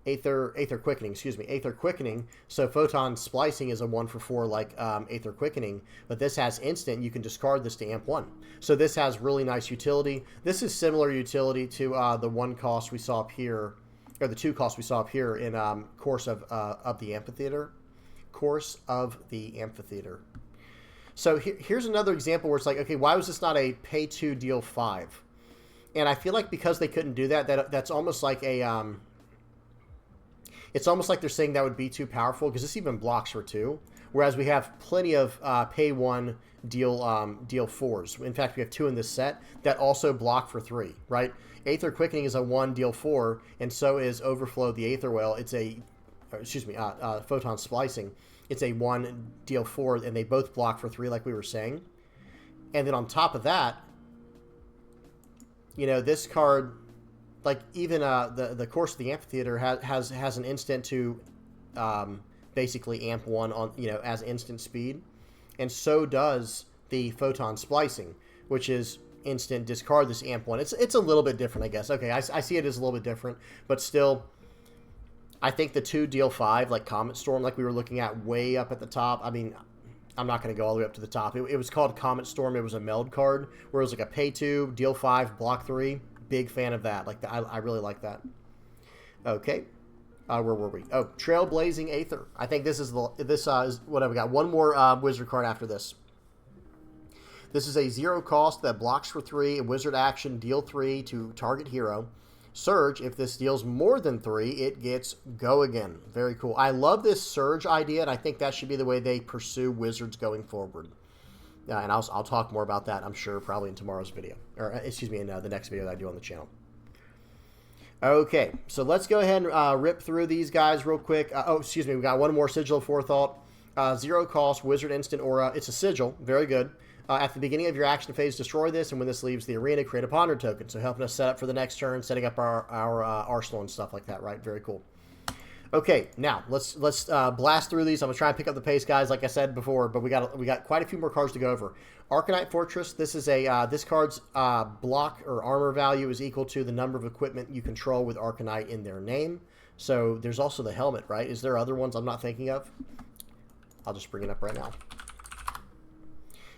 Speaker 1: Aether Quickening, excuse me. Aether Quickening. So Photon Splicing is a 1-for-4 like Aether Quickening, but this has instant. You can discard this to amp 1. So this has really nice utility. This is similar utility to the 1-cost we saw up here, or the 2-cost we saw up here in Course of the Amphitheater. Course of the Amphitheater. So here's another example where it's like, okay, why was this not a pay 2 deal 5? And I feel like because they couldn't do that's almost like a it's almost like they're saying that would be too powerful, because this even blocks for 2, whereas we have plenty of pay 1 deal 4s. In fact, we have 2 in this set that also block for 3, right? Aether Quickening is a 1 deal 4, and so is Overflow the Aether Well. It's Photon Splicing. It's a 1 deal 4, and they both block for 3, like we were saying. And then on top of that, this card, like even the Course of the Amphitheater has an instant to basically amp 1 on as instant speed, and so does the Photon Splicing, which is instant discard this amp 1. It's a little bit different, I guess. Okay, I see it as a little bit different, but still. I think the 2 deal 5, like Comet Storm, like we were looking at way up at the top. I mean, I'm not going to go all the way up to the top. It was called Comet Storm. It was a meld card where it was like a pay 2, deal 5, block 3. Big fan of that. I really like that. Okay. Where were we? Oh, Trailblazing Aether. I think this is what have we got? One more wizard card after this. This is a 0 cost that blocks for 3, a wizard action, deal 3 to target hero. Surge, if this deals more than 3, it gets Go Again. Very cool. I love this Surge idea, and I think that should be the way they pursue Wizards going forward. And I'll talk more about that, I'm sure, probably in tomorrow's video. Or, excuse me, in the next video that I do on the channel. Okay, so let's go ahead and rip through these guys real quick. We got one more Sigil of Forethought. 0 cost, Wizard Instant Aura. It's a Sigil. Very good. At the beginning of your action phase, destroy this, and when this leaves the arena, create a Ponder token. So helping us set up for the next turn, setting up our arsenal and stuff like that, right? Very cool. Okay, now let's blast through these. I'm gonna try and pick up the pace, guys, like I said before, but we got quite a few more cards to go over. Arcanite Fortress. This is this card's block or armor value is equal to the number of equipment you control with Arcanite in their name. So there's also the helmet, right? Is there other ones I'm not thinking of? I'll just bring it up right now.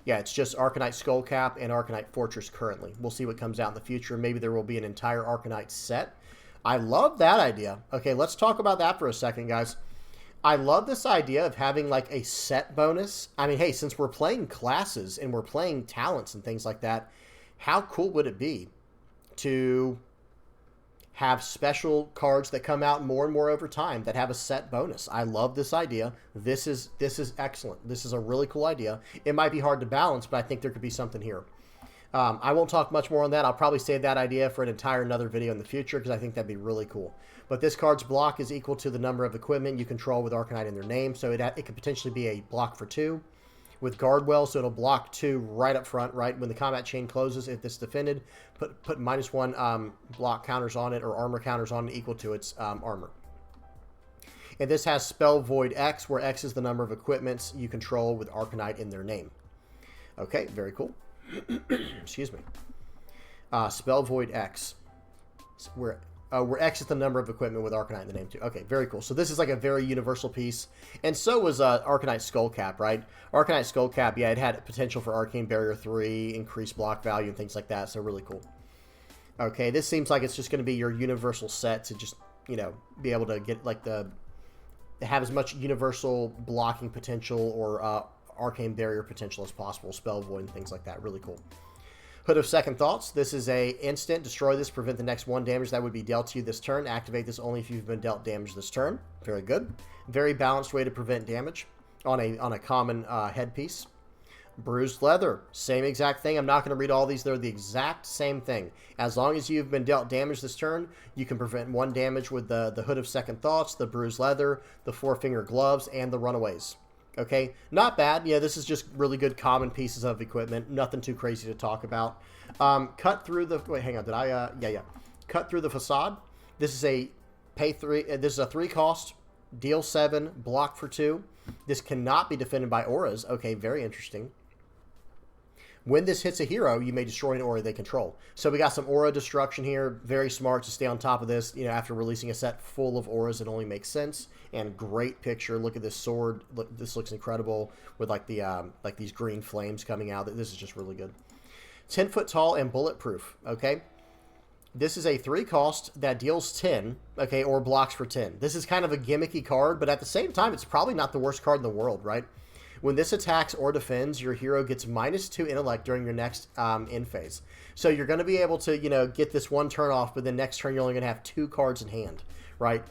Speaker 1: Yeah, it's just Arcanite Skullcap and Arcanite Fortress currently. We'll see what comes out in the future. Maybe there will be an entire Arcanite set. I love that idea. Okay, let's talk about that for a second, guys. I love this idea of having like a set bonus. I mean, hey, since we're playing classes and we're playing talents and things like that, how cool would it be to have special cards that come out more and more over time that have a set bonus? I love this idea. This is excellent. This is a really cool idea. It might be hard to balance, but I think there could be something here. I won't talk much more on that. I'll probably save that idea for an entire another video in the future because I think that'd be really cool. But this card's block is equal to the number of equipment you control with Arcanite in their name, so it could potentially be a block for 2 with Guardwell, so it'll block 2 right up front, right? When the combat chain closes, if it's defended, put -1 block counters on it or armor counters on it equal to its armor. And this has Spell Void X, where X is the number of equipments you control with Arcanite in their name. Okay, very cool. Excuse me. Spell Void X, where X is the number of equipment with Arcanite in the name too. Okay, very cool. So this is like a very universal piece. And so was Arcanite Skullcap, right? Arcanite Skullcap, yeah, it had potential for Arcane Barrier 3, increased block value, and things like that. So really cool. Okay, this seems like it's just going to be your universal set to just, you know, be able to get like have as much universal blocking potential or Arcane Barrier potential as possible. Spell Void and things like that. Really cool. Hood of Second Thoughts. This is a instant. Destroy this. Prevent the next 1 damage that would be dealt to you this turn. Activate this only if you've been dealt damage this turn. Very good. Very balanced way to prevent damage on a common headpiece. Bruised Leather. Same exact thing. I'm not going to read all these. They're the exact same thing. As long as you've been dealt damage this turn, you can prevent 1 damage with the Hood of Second Thoughts, the Bruised Leather, the 4-Finger Gloves, and the Runaways. Okay, not bad. Yeah, this is just really good common pieces of equipment. Nothing too crazy to talk about. Cut through the... Wait, hang on. Did I... Yeah. Cut through the facade. This is a pay 3... This is a 3 cost. Deal 7. Block for 2. This cannot be defended by auras. Okay, very interesting. When this hits a hero, you may destroy an aura they control. So we got some aura destruction here. Very smart to stay on top of this. You know, after releasing a set full of auras, it only makes sense. And great picture. Look at this sword. Look, this looks incredible with like the like these green flames coming out. This is just really good. 10 foot tall and bulletproof. Okay. This is a 3 cost that deals 10. Okay, or blocks for 10. This is kind of a gimmicky card, but at the same time, it's probably not the worst card in the world, right? When this attacks or defends, your hero gets -2 intellect during your next end phase. So you're going to be able to, you know, get this 1 turn off, but then next turn you're only going to have 2 cards in hand, right?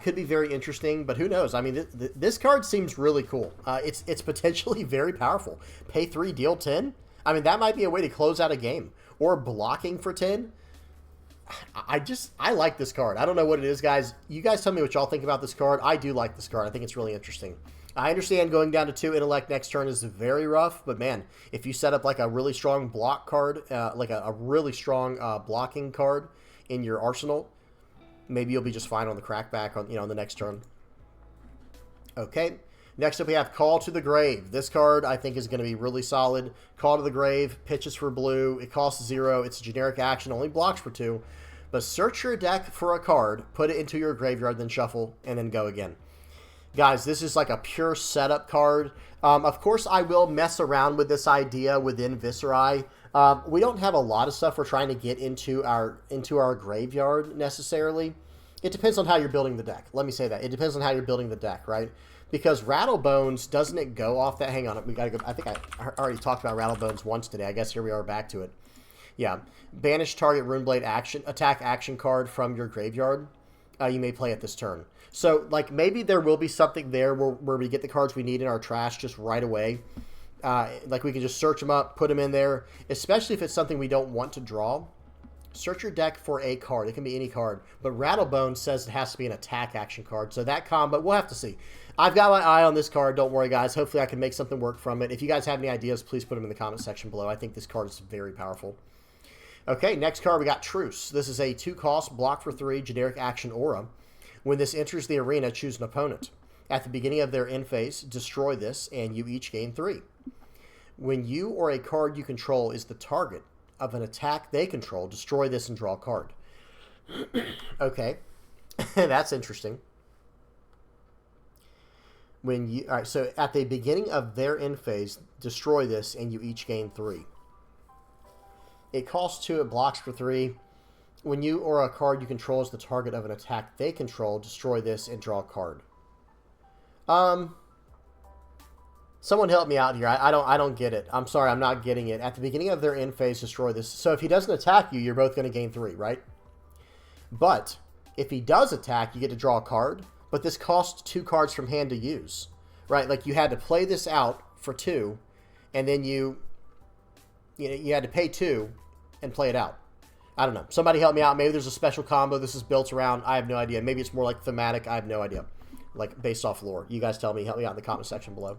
Speaker 1: Could be very interesting, but who knows? I mean, this card seems really cool. It's potentially very powerful. Pay 3, deal 10. I mean, that might be a way to close out a game. Or blocking for 10. I like this card. I don't know what it is, guys. You guys tell me what y'all think about this card. I do like this card. I think it's really interesting. I understand going down to 2 intellect next turn is very rough, but man, if you set up like a really strong block card, like a really strong blocking card in your arsenal, maybe you'll be just fine on the crackback on, you know, on the next turn. Okay. Next up, we have Call to the Grave. This card, I think, is going to be really solid. Call to the Grave, pitches for blue. It costs 0. It's a generic action, only blocks for 2. But search your deck for a card, put it into your graveyard, then shuffle, and then go again. Guys, this is like a pure setup card. Of course, I will mess around with this idea within Viscerai. We don't have a lot of stuff we're trying to get into our graveyard necessarily. It depends on how you're building the deck. Let me say that. It depends on how you're building the deck, right? Because Rattlebones, doesn't it go off that? Hang on, we gotta go. I think I already talked about Rattlebones once today. I guess here we are back to it. Yeah. Banish target Runeblade attack action card from your graveyard. You may play it this turn. So, like, maybe there will be something there where we get the cards we need in our trash just right away. Like, we can just search them up, put them in there, especially if it's something we don't want to draw. Search your deck for a card. It can be any card. But Rattlebone says it has to be an attack action card. So that combo, we'll have to see. I've got my eye on this card. Don't worry, guys. Hopefully I can make something work from it. If you guys have any ideas, please put them in the comment section below. I think this card is very powerful. Okay, next card we got Truce. This is a 2 cost, block for 3, generic action aura. When this enters the arena, choose an opponent. At the beginning of their end phase, destroy this, and you each gain 3. When you or a card you control is the target of an attack they control, destroy this and draw a card. Okay, that's interesting. All right, so at the beginning of their end phase, destroy this, and you each gain 3. It costs 2, it blocks for 3. When you or a card you control is the target of an attack they control, destroy this and draw a card. Someone help me out here. I don't get it. I'm sorry, I'm not getting it. At the beginning of their end phase, destroy this. So if he doesn't attack you, you're both going to gain 3, right? But if he does attack, you get to draw a card. But this costs 2 cards from hand to use, right? Like you had to play this out for 2, and then you had to pay 2 and play it out. I don't know. Somebody help me out. Maybe there's a special combo this is built around. I have no idea. Maybe it's more like thematic. I have no idea. Like based off lore. You guys tell me. Help me out in the comment section below.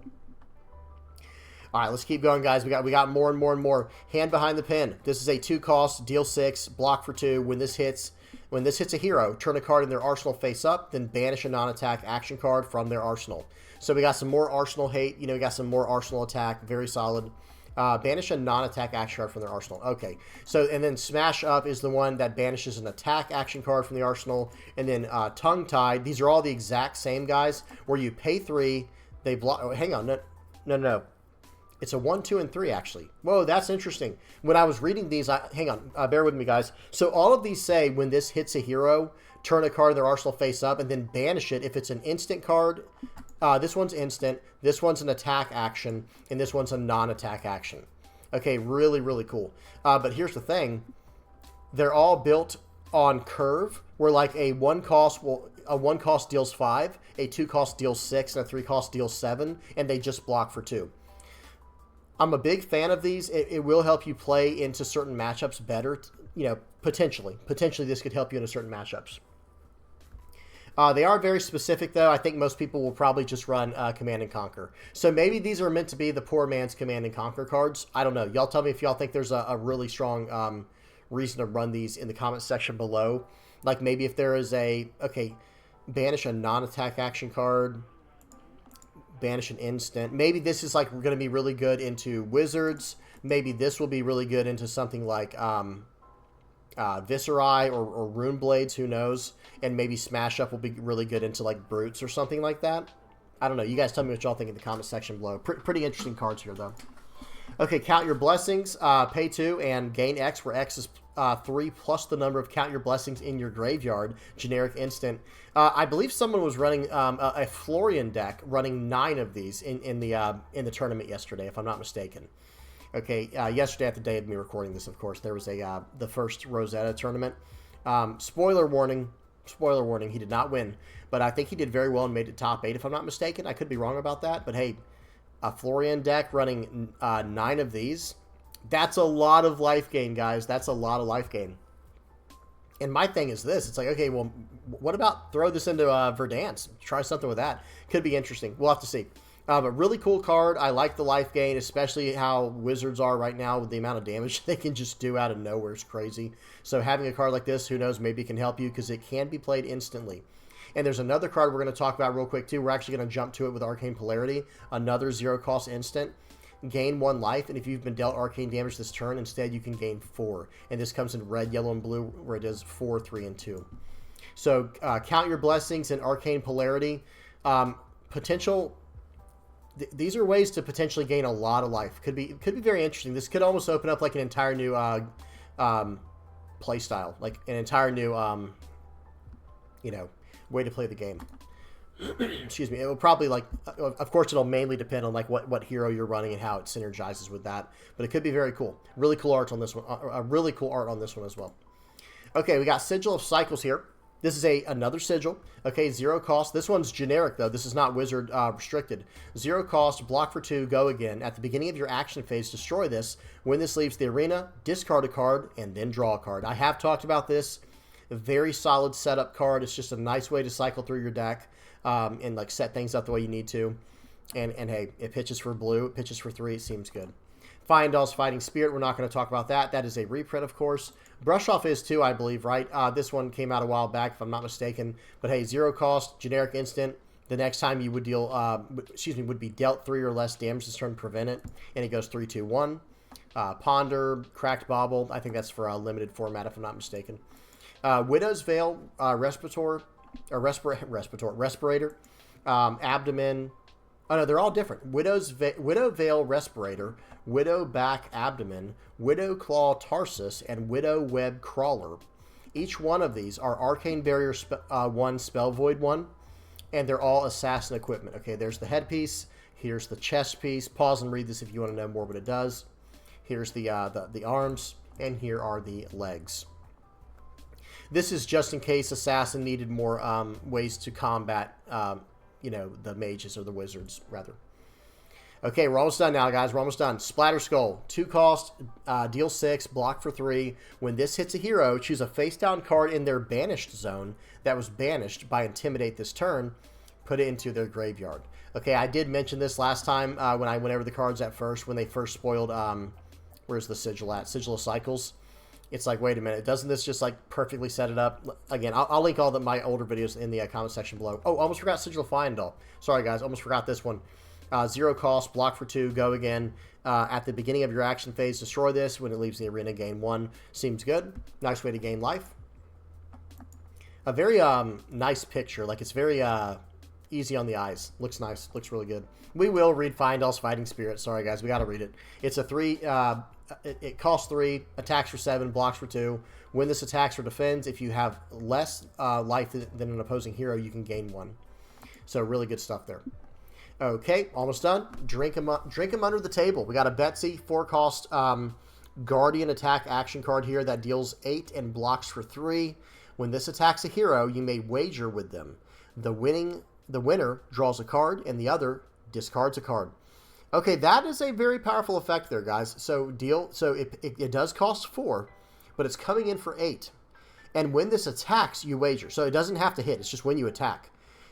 Speaker 1: All right, let's keep going, guys. We got more and more and more. Hand Behind the Pin. This is a 2-cost, deal 6, block for 2. When this hits a hero, turn a card in their arsenal face up, then banish a non-attack action card from their arsenal. So we got some more arsenal hate. You know, we got some more arsenal attack. Very solid. Banish a non-attack action card from their arsenal. Okay. So, and then Smash Up is the one that banishes an attack action card from the arsenal. And then Tongue Tied. These are all the exact same, guys, where you pay 3, they block. Oh, hang on. No. It's a 1, 2, and 3, actually. Whoa, that's interesting. When I was reading these, hang on, bear with me, guys. So all of these say when this hits a hero, turn a card in their arsenal face up, and then banish it if it's an instant card. This one's instant, this one's an attack action, and this one's a non-attack action. Okay, really, really cool. But here's the thing. They're all built on curve, where like a 1-cost deals 5, a 2-cost deals 6, and a 3-cost deals 7, and they just block for 2. I'm a big fan of these. It will help you play into certain matchups better, you know, potentially. Potentially this could help you into certain matchups. They are very specific, though. I think most people will probably just run Command and Conquer. So maybe these are meant to be the poor man's Command and Conquer cards. I don't know. Y'all tell me if y'all think there's a really strong reason to run these in the comment section below. Like maybe if there is banish a non-attack action card, banish an instant. Maybe this is like going to be really good into Wizards. Maybe this will be really good into something like Viscerai or Rune Blades, who knows? And maybe Smash Up will be really good into like Brutes or something like that. I don't know. You guys tell me what y'all think in the comment section below. Pretty interesting cards here, though. Okay, Count Your Blessings. Pay 2 and gain X, where X is 3 plus the number of Count Your Blessings in your graveyard. Generic instant. I believe someone was running a Florian deck, running 9 of these in the tournament yesterday, if I'm not mistaken. Okay, yesterday at the day of me recording this, of course, there was the first Rosetta tournament. Spoiler warning, he did not win, but I think he did very well and made it top 8, if I'm not mistaken. I could be wrong about that, but hey, a Florian deck running 9 of these, that's a lot of life gain, guys. That's a lot of life gain. And my thing is this. It's like, okay, well, what about throw this into Verdansk? Try something with that. Could be interesting. We'll have to see. But really cool card. I like the life gain, especially how Wizards are right now with the amount of damage they can just do out of nowhere is crazy. So having a card like this, who knows, maybe it can help you because it can be played instantly. And there's another card we're going to talk about real quick, too. We're actually going to jump to it with Arcane Polarity. Another 0-cost instant. Gain 1 life, and if you've been dealt arcane damage this turn, instead you can gain 4. And this comes in red, yellow, and blue, where it does 4, 3, and 2. So Count Your Blessings and Arcane Polarity. Potential... These are ways to potentially gain a lot of life. Could be very interesting. This could almost open up like an entire new play style, like an entire new way to play the game. Excuse me. It will probably of course, it'll mainly depend on like what hero you're running and how it synergizes with that. But it could be very cool. Really cool art on this one. Really cool art on this one as well. Okay, we got Sigil of Cycles here. This is another Sigil. Okay, 0 cost. This one's generic, though. This is not Wizard restricted. 0 cost, block for 2, go again. At the beginning of your action phase, destroy this. When this leaves the arena, discard a card, and then draw a card. I have talked about this. A very solid setup card. It's just a nice way to cycle through your deck and like set things up the way you need to. And hey, it pitches for blue. It pitches for 3. It seems good. Fyendal's Fighting Spirit, we're not going to talk about that. That is a reprint, of course. Brush Off is too, I believe, right? This one came out a while back, if I'm not mistaken. But hey, 0 cost, generic instant. The next time you would deal, would be dealt 3 or less damage this turn, prevent it. And it goes 3, 2, 1. Ponder, Cracked Bauble. I think that's for a limited format, if I'm not mistaken. Widow's Veil, Respirator. Abdomen. Oh, no, they're all different. Widow Veil Respirator, Widow Back Abdomen, Widow Claw Tarsus, and Widow Web Crawler. Each one of these are Arcane Barrier 1, Spell Void 1, and they're all Assassin equipment. Okay, there's the headpiece. Here's the chest piece. Pause and read this if you want to know more what it does. Here's the arms, and here are the legs. This is just in case Assassin needed more ways to combat the mages or the wizards, rather. Okay, we're almost done now, guys. We're almost done. Splatter Skull. 2 cost, deal 6, block for 3. When this hits a hero, choose a face-down card in their banished zone that was banished by Intimidate this turn. put it into their graveyard. Okay, I did mention this last time when I went over the cards at first, when they first spoiled, where's the Sigil at? Sigil of Cycles. It's like, wait a minute, doesn't this just like perfectly set it up? Again, I'll link all my older videos in the comment section below. Oh, almost forgot Sigil of Fyendal. Sorry guys, almost forgot this one. 0 cost, block for 2, go again. At the beginning of your action phase, destroy this. When it leaves the arena, gain 1. Seems good. Nice way to gain life. A very nice picture. Like, it's very easy on the eyes. Looks nice. Looks really good. We will read Fyendal's Fighting Spirit. Sorry guys, we got to read it. It's a 3... it costs 3, attacks for 7, blocks for 2. When this attacks or defends, if you have less life than an opposing hero, you can gain 1. So really good stuff there. Okay, almost done. Drink them under the table. We got a Betsy, 4 cost Guardian attack action card here that deals 8 and blocks for 3. When this attacks a hero, you may wager with them. The winner draws a card, and the other discards a card. Okay, that is a very powerful effect there, guys. So it does cost 4, but it's coming in for 8. And when this attacks, you wager. So it doesn't have to hit. It's just when you attack.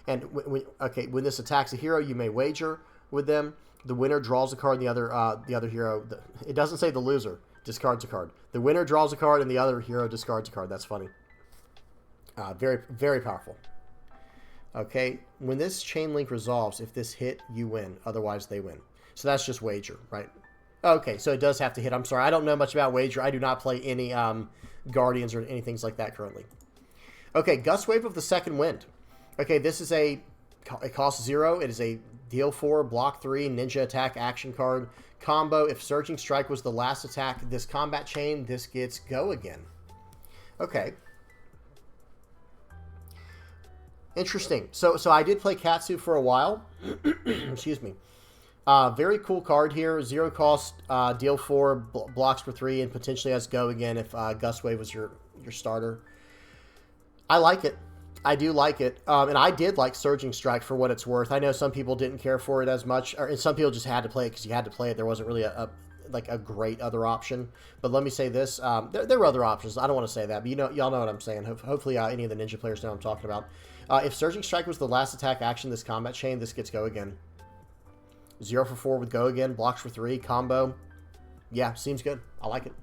Speaker 1: And when this attacks a hero, you may wager with them. The winner draws a card, and the other hero. It doesn't say the loser discards a card. The winner draws a card, and the other hero discards a card. That's funny. Very, very powerful. Okay, when this chain link resolves, if this hit, you win. Otherwise, they win. So that's just wager, right? Okay, so it does have to hit. I'm sorry, I don't know much about wager. I do not play any Guardians or anything like that currently. Okay, Gust Wave of the Second Wind. Okay, this is it costs 0. It is a deal 4, block 3, ninja attack action card. Combo, if Surging Strike was the last attack, this combat chain, this gets go again. Okay. Interesting. So I did play Katsu for a while. Excuse me. Very cool card here. 0 cost, deal 4, blocks for 3, and potentially has go again if Gust Wave was your starter. I like it. I do like it. And I did like Surging Strike for what it's worth. I know some people didn't care for it as much, and some people just had to play it because you had to play it. There wasn't really a great other option. But let me say this. There were other options. I don't want to say that, but y'all know what I'm saying. Hopefully any of the Ninja players know what I'm talking about. If Surging Strike was the last attack action this combat chain, this gets go again. 0 for 4 with go again, blocks for 3, combo. Yeah, seems good. I like it.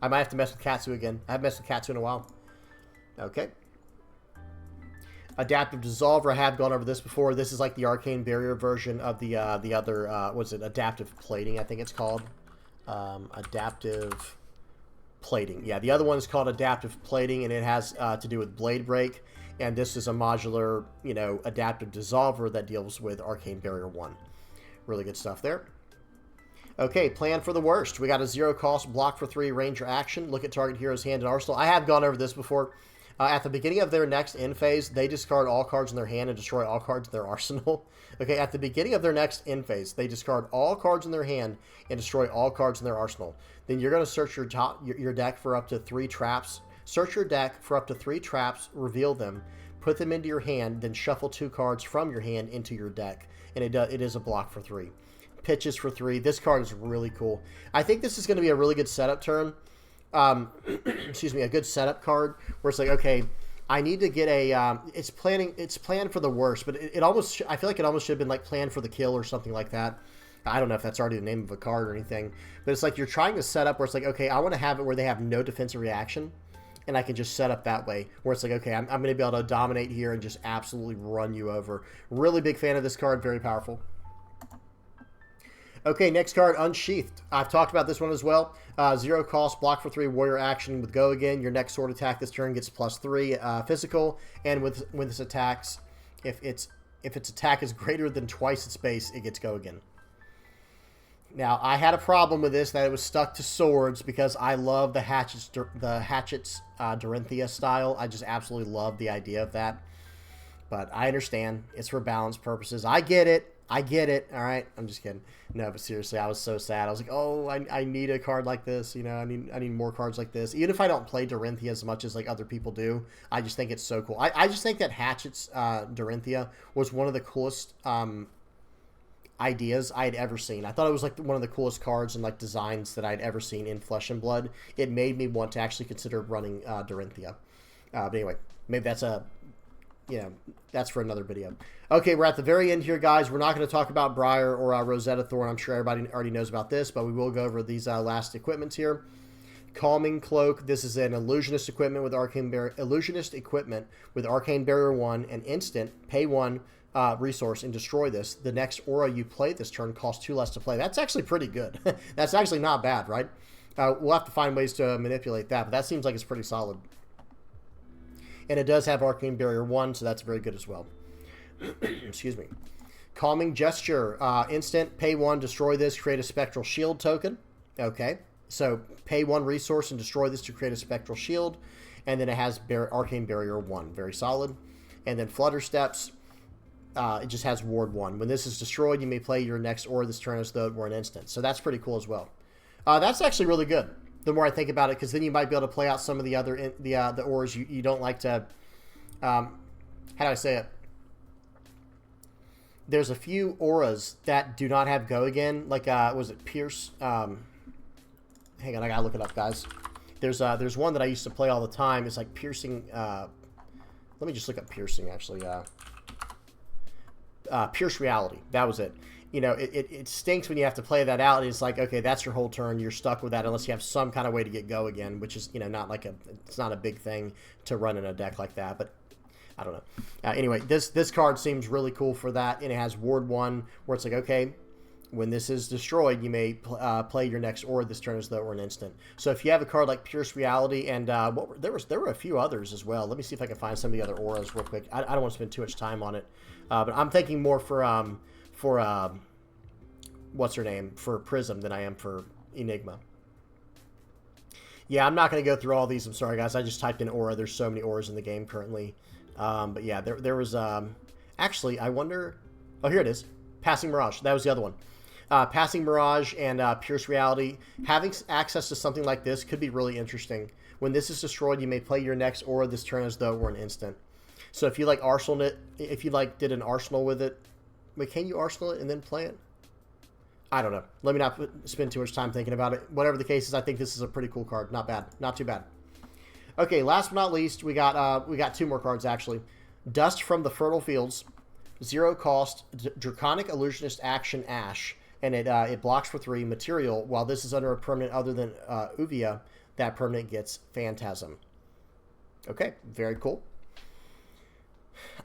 Speaker 1: I might have to mess with Katsu again. I haven't messed with Katsu in a while. Okay. Adaptive Dissolver. I have gone over this before. This is like the Arcane Barrier version of the other, what's it? Adaptive Plating, I think it's called. Adaptive Plating. Yeah, the other one is called Adaptive Plating, and it has to do with Blade Break. And this is a modular, Adaptive Dissolver that deals with Arcane Barrier 1. Really good stuff there. Okay, plan for the worst. We got a 0 cost, block for 3, ranger action. Look at target hero's hand and arsenal. I have gone over this before. At the beginning of their next end phase, they discard all cards in their hand and destroy all cards in their arsenal. Okay, at the beginning of their next end phase, they discard all cards in their hand and destroy all cards in their arsenal. Then you're going to search your deck for up to 3 traps. Search your deck for up to 3 traps, reveal them, put them into your hand, then shuffle 2 cards from your hand into your deck. And it is a block for 3. Pitches for 3. This card is really cool. I think this is going to be a really good setup turn. Excuse me, a good setup card where it's like, okay, I need to get a, it's planned for the worst, but I feel like it almost should have been like planned for the kill or something like that. I don't know if that's already the name of a card or anything, but it's like you're trying to set up where it's like, okay, I want to have it where they have no defensive reaction, and I can just set up that way where it's like, okay, I'm going to be able to dominate here and just absolutely run you over. Really big fan of this card, very powerful. Okay, next card, Unsheathed. I've talked about this one as well. 0 cost, block for 3, warrior action with go again. Your next sword attack this turn gets +3 physical, and when this attacks, if its attack is greater than twice its base, it gets go again. Now, I had a problem with this, that it was stuck to swords, because I love the Hatchets Dorinthia style. I just absolutely love the idea of that. But I understand. It's for balance purposes. I get it. All right. I'm just kidding. No, but seriously, I was so sad. I was like, oh, I need a card like this. I need more cards like this. Even if I don't play Dorinthia as much as like other people do, I just think it's so cool. I just think that Hatchet's Dorinthia was one of the coolest ideas I had ever seen. I thought it was like one of the coolest cards and like designs that I'd ever seen in Flesh and Blood. It made me want to actually consider running Dorinthia. But anyway, maybe that's a you know, that's for another video. Okay, we're at the very end here, guys. We're not going to talk about Briar or Rosetta Thorn. I'm sure everybody already knows about this, but we will go over these last equipments here. Calming Cloak. This is an illusionist equipment with Arcane Barrier. Illusionist equipment with Arcane Barrier 1, an instant, pay 1 resource and destroy this. The next aura you play this turn costs 2 less to play. That's actually pretty good. That's actually not bad, right? We'll have to find ways to manipulate that, but that seems like it's pretty solid. And it does have Arcane Barrier 1, so that's very good as well. Excuse me. Calming Gesture. Instant, pay 1, destroy this, create a Spectral Shield token. Okay. So pay 1 resource and destroy this to create a Spectral Shield. And then it has Arcane Barrier 1. Very solid. And then Flutter Steps. It just has Ward 1. When this is destroyed, you may play your next aura this turn as though it were an instant. So that's pretty cool as well. That's actually really good, the more I think about it, because then you might be able to play out some of the other the auras you don't like to... how do I say it? There's a few auras that do not have Go Again. Like, was it Pierce? Hang on, I gotta look it up, guys. There's one that I used to play all the time. It's like Piercing... let me just look up Piercing, actually. Pierce Reality. That was it. You know, it stinks when you have to play that out. It's like, okay, that's your whole turn. You're stuck with that unless you have some kind of way to get Go Again, which is, you know, not like it's not a big thing to run in a deck like that. But I don't know. Anyway, this card seems really cool for that, and it has Ward 1, where it's like, okay, when this is destroyed, you may play your next aura this turn as though it were an instant. So if you have a card like Pierce Reality, and there were a few others as well. Let me see if I can find some of the other auras real quick. I don't want to spend too much time on it, but I'm thinking more for what's her name, for Prism than I am for Enigma. Yeah, I'm not going to go through all these. I'm sorry, guys. I just typed in aura. There's so many auras in the game currently. But yeah, there was actually, I wonder. Oh, here it is. Passing Mirage. That was the other one. Passing Mirage and Pierce Reality. Having access to something like this could be really interesting. When this is destroyed, you may play your next aura this turn as though it were an instant. So if you like Arsenal it, if you like did an Arsenal with it, wait, can you Arsenal it and then play it? I don't know. Let me not spend too much time thinking about it. Whatever the case is, I think this is a pretty cool card. Not bad. Not too bad. Okay, last but not least, we got 2 more cards actually. Dust from the Fertile Fields, 0 cost, Draconic Illusionist action Ash, and it blocks for 3 material. While this is under a permanent other than Uvia, that permanent gets Phantasm. Okay, very cool.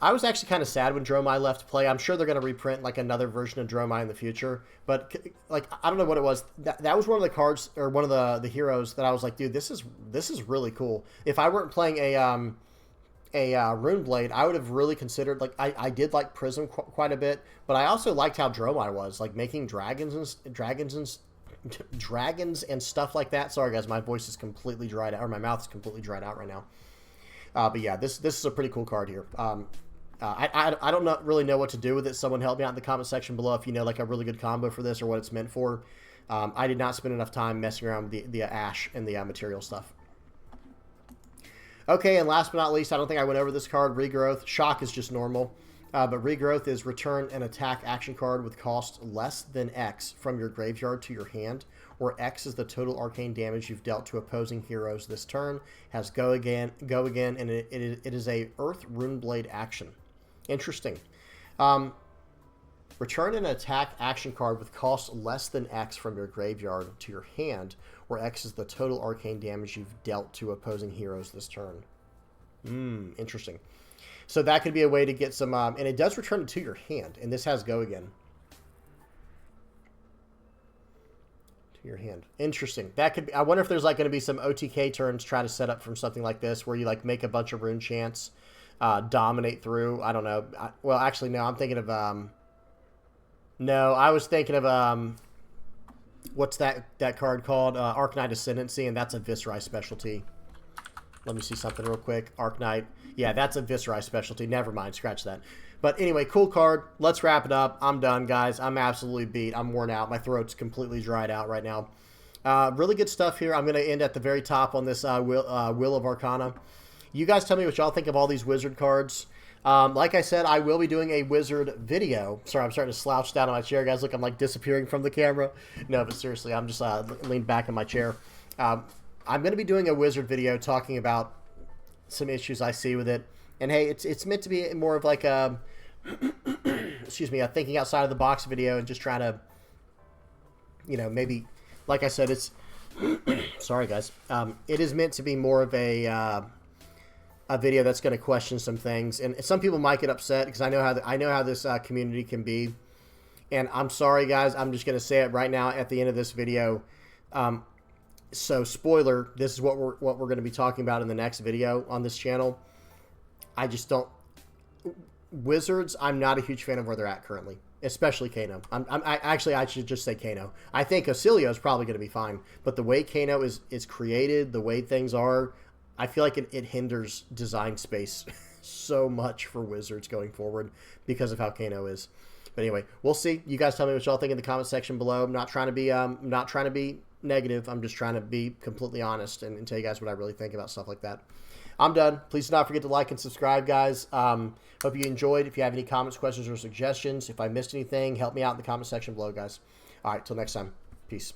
Speaker 1: I was actually kind of sad when Dromai left play. I'm sure they're going to reprint like another version of Dromai in the future. But like, I don't know what it was. That was one of the cards or one of the heroes that I was like, dude, this is really cool. If I weren't playing a Rune Blade, I would have really considered, like, I did like Prism quite a bit, but I also liked how Dromai was, like making dragons and stuff like that. Sorry guys, my voice is completely dried out, or my mouth is completely dried out right now. But yeah, this is a pretty cool card here. I don't really know what to do with it. Someone help me out in the comment section below if you know like a really good combo for this or what it's meant for. I did not spend enough time messing around with the Ash and the material stuff. Okay, and last but not least, I don't think I went over this card, Regrowth. Shock is just normal. But Regrowth is return an attack action card with cost less than X from your graveyard to your hand, where X is the total arcane damage you've dealt to opposing heroes this turn. Has Go Again, and it is a Earth Runeblade action. Interesting. Return an attack action card with cost less than X from your graveyard to your hand, where X is the total arcane damage you've dealt to opposing heroes this turn. Interesting. So that could be a way to get some, and it does return it to your hand, and this has Go Again. To your hand. Interesting. That could be, I wonder if there's like going to be some OTK turns try to set up from something like this, where you like make a bunch of rune chants, dominate through, I don't know. Well, actually, no, I'm thinking of, no, I was thinking of, what's that card called? Arknight Ascendancy, and that's a Viscerai specialty. Let me see something real quick. Arknight. Yeah, that's a Viscerai specialty. Never mind. Scratch that. But anyway, cool card. Let's wrap it up. I'm done, guys. I'm absolutely beat. I'm worn out. My throat's completely dried out right now. Really good stuff here. I'm going to end at the very top on this Wheel of Arcana. You guys tell me what y'all think of all these wizard cards. Like I said, I will be doing a wizard video. Sorry, I'm starting to slouch down on my chair, guys. Look, I'm like disappearing from the camera. No, but seriously, I'm just leaned back in my chair. I'm going to be doing a wizard video talking about some issues I see with it. And hey, it's meant to be more of like a excuse me, a thinking outside of the box video and just trying to, you know, maybe, like I said, it's sorry guys, it is meant to be more of a video that's going to question some things, and some people might get upset because I know how this community can be. And I'm sorry, guys. I'm just going to say it right now at the end of this video. So, spoiler: this is what we're going to be talking about in the next video on this channel. I just don't. Wizards, I'm not a huge fan of where they're at currently, especially Kano. I should just say Kano. I think Oscilio is probably going to be fine, but the way Kano is created, the way things are, I feel like it hinders design space so much for Wizards going forward because of how Kano is. But anyway, we'll see. You guys tell me what y'all think in the comment section below. I'm not trying to be negative. I'm just trying to be completely honest and tell you guys what I really think about stuff like that. I'm done. Please do not forget to like and subscribe, guys. Hope you enjoyed. If you have any comments, questions, or suggestions, if I missed anything, help me out in the comment section below, guys. All right, till next time. Peace.